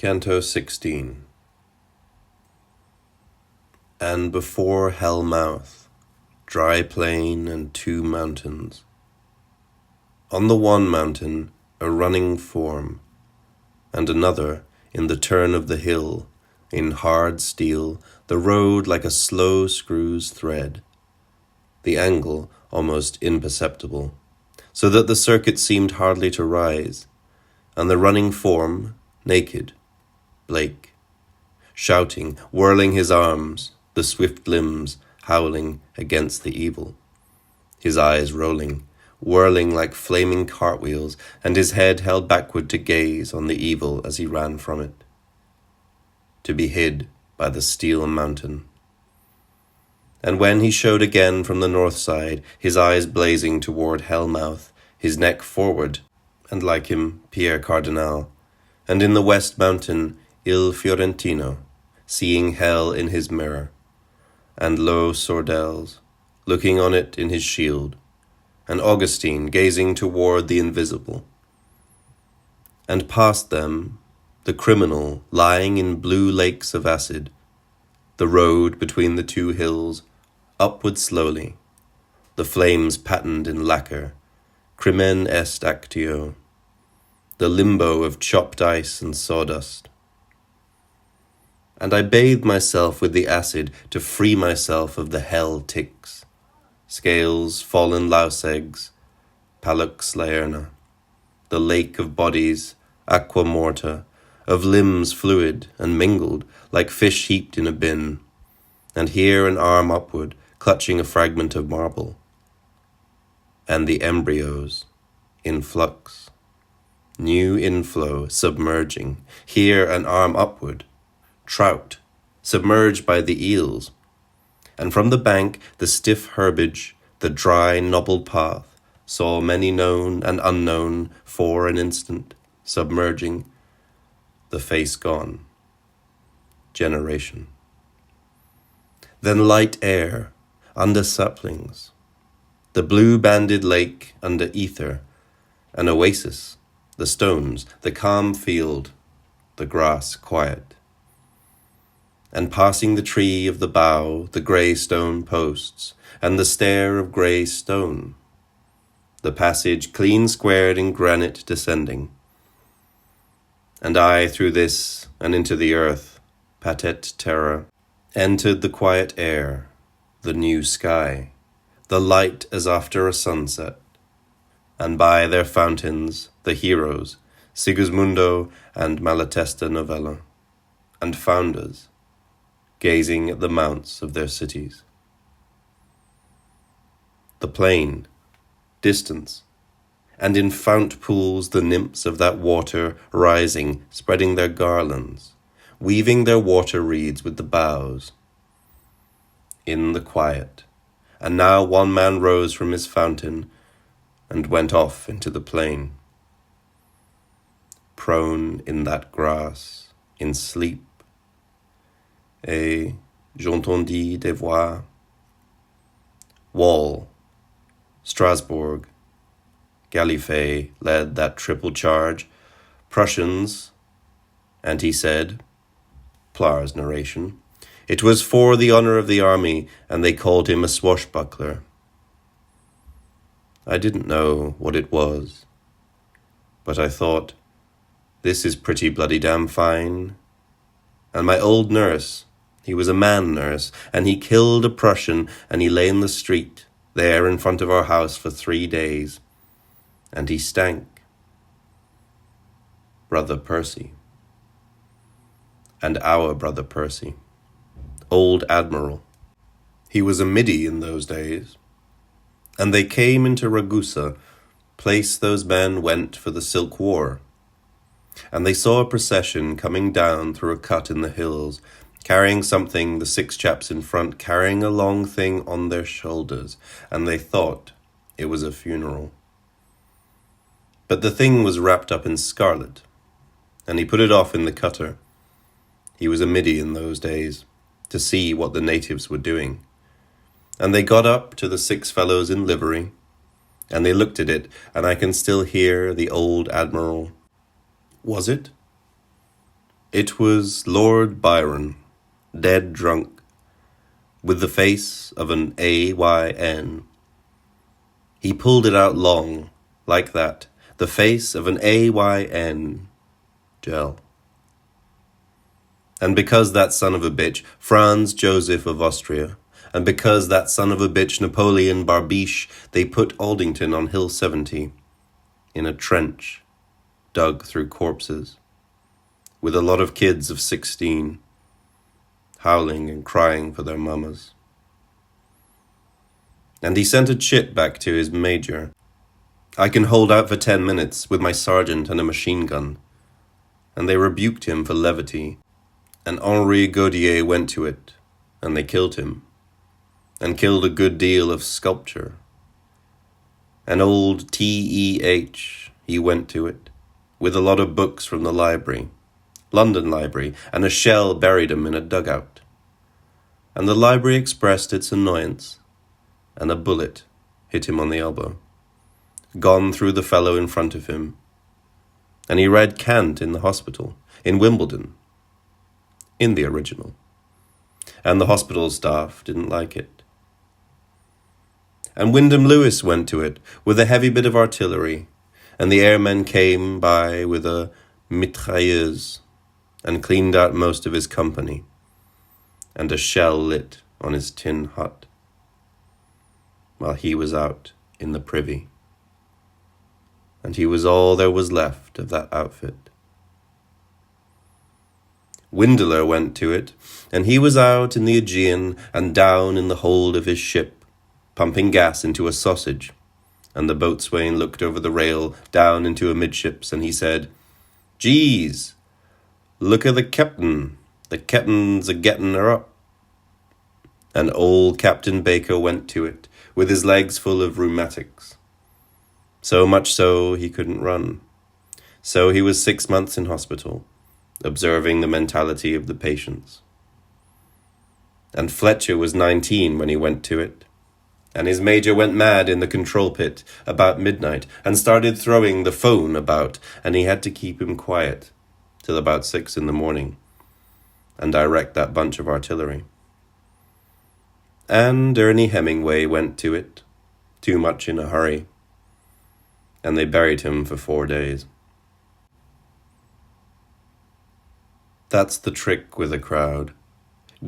Canto 16. And before hell mouth, dry plain and two mountains. On the one mountain a running form, and another in the turn of the hill, in hard steel, the road like a slow screw's thread, the angle almost imperceptible, so that the circuit seemed hardly to rise, and the running form naked, Blake, shouting, whirling his arms, the swift limbs howling against the evil, his eyes rolling, whirling like flaming cartwheels, and his head held backward to gaze on the evil as he ran from it, to be hid by the steel mountain. And when he showed again from the north side, his eyes blazing toward hell-mouth, his neck forward, and like him Pier Cardinal, and in the west mountain Il Fiorentino, seeing hell in his mirror, and low Sordel's, looking on it in his shield, and Augustine gazing toward the invisible. And past them, the criminal lying in blue lakes of acid, the road between the two hills, upward slowly, the flames patterned in lacquer, crimen est actio, the limbo of chopped ice and sawdust. And I bathed myself with the acid to free myself of the hell ticks, scales, fallen louse eggs, palux laerna, the lake of bodies, aqua morta, of limbs fluid and mingled, like fish heaped in a bin, and here an arm upward, clutching a fragment of marble, and the embryos, in flux, new inflow, submerging, here an arm upward, trout, submerged by the eels, and from the bank the stiff herbage, the dry knobbled path, saw many known and unknown for an instant, submerging, the face gone, generation. Then light air, under saplings, the blue-banded lake under ether, an oasis, the stones, the calm field, the grass quiet. And passing the tree of the bough, the grey stone posts, and the stair of grey stone, the passage clean squared in granite descending. And I through this and into the earth, patet terra, entered the quiet air, the new sky, the light as after a sunset, and by their fountains the heroes, Sigismundo and Malatesta Novella, and founders, gazing at the mounts of their cities. The plain, distance, and in fount pools the nymphs of that water rising, spreading their garlands, weaving their water reeds with the boughs. In the quiet, and now one man rose from his fountain and went off into the plain. Prone in that grass, in sleep, et j'entendis des voix. Wall, Strasbourg, Gallifet led that triple charge, Prussians, and he said, Plar's narration, it was for the honor of the army, and they called him a swashbuckler. I didn't know what it was, but I thought, this is pretty bloody damn fine. And my old nurse, he was a man nurse, and he killed a Prussian, and he lay in the street, there in front of our house for 3 days, and he stank. Brother Percy. And our brother Percy, old admiral. He was a middy in those days. And they came into Ragusa, place those men went for the Silk War. And they saw a procession coming down through a cut in the hills, carrying something, the 6 chaps in front carrying a long thing on their shoulders, and they thought it was a funeral. But the thing was wrapped up in scarlet, and he put it off in the cutter. He was a middy in those days, to see what the natives were doing. And they got up to the 6 fellows in livery, and they looked at it, and I can still hear the old admiral. Was it? It was Lord Byron, dead drunk, with the face of an AYN. He pulled it out long, like that, the face of an AYN. Gel. And because that son of a bitch, Franz Joseph of Austria, and because that son of a bitch, Napoleon Barbiche, they put Aldington on Hill 70, in a trench, dug through corpses, with a lot of kids of 16, howling and crying for their mamas. And he sent a chit back to his major. I can hold out for 10 minutes with my sergeant and a machine gun. And they rebuked him for levity. And Henri Gaudier went to it, and they killed him, and killed a good deal of sculpture. And old T.E.H., he went to it, with a lot of books from the library, London Library, and a shell buried him in a dugout. And the library expressed its annoyance, and a bullet hit him on the elbow, gone through the fellow in front of him. And he read Canto in the hospital, in Wimbledon, in the original. And the hospital staff didn't like it. And Wyndham Lewis went to it with a heavy bit of artillery, and the airmen came by with a mitrailleuse and cleaned out most of his company, and a shell lit on his tin hut, while he was out in the privy. And he was all there was left of that outfit. Windeler went to it, and he was out in the Aegean and down in the hold of his ship, pumping gas into a sausage, and the boatswain looked over the rail down into amidships, and he said, "Geez, look at the captain's a-getting her up." And old Captain Baker went to it, with his legs full of rheumatics. So much so he couldn't run. So he was 6 months in hospital, observing the mentality of the patients. And Fletcher was 19 when he went to it, and his major went mad in the control pit about midnight and started throwing the phone about, and he had to keep him quiet till about 6 in the morning and direct that bunch of artillery. And Ernie Hemingway went to it, too much in a hurry, and they buried him for 4 days. That's the trick with a crowd.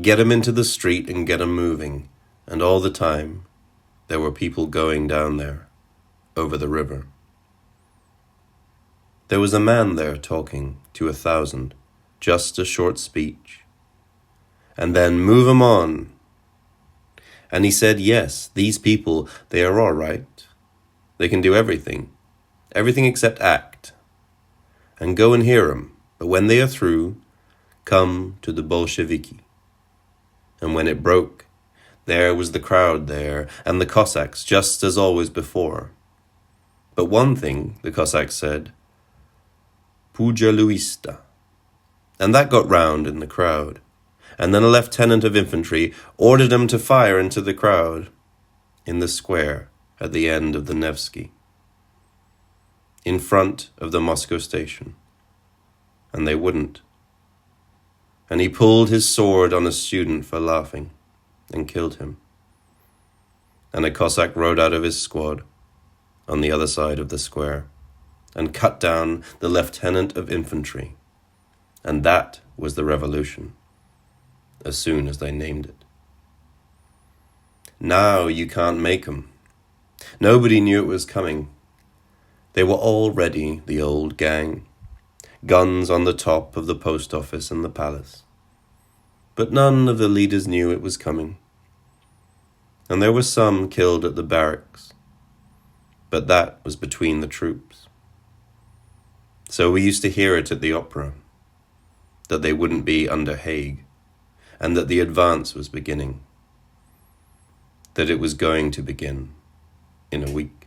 Get 'em into the street and get 'em moving, and all the time there were people going down there, over the river. There was a man there talking to 1,000, just a short speech. And then move 'em on. And he said, yes, these people, they are all right. They can do everything except act. And go and hear 'em, but when they are through, come to the Bolsheviki. And when it broke, there was the crowd there, and the Cossacks, just as always before. But one thing the Cossacks said, Pujaluista. And that got round in the crowd. And then a lieutenant of infantry ordered them to fire into the crowd, in the square at the end of the Nevsky, in front of the Moscow station. And they wouldn't. And he pulled his sword on a student for laughing and killed him. And a Cossack rode out of his squad on the other side of the square and cut down the lieutenant of infantry. And that was the revolution, as soon as they named it. Now you can't make 'em. Nobody knew it was coming. They were all ready, the old gang. Guns on the top of the post office and the palace. But none of the leaders knew it was coming. And there were some killed at the barracks. But that was between the troops. So we used to hear it at the opera, that they wouldn't be under Haig, and that the advance was beginning, that it was going to begin in a week.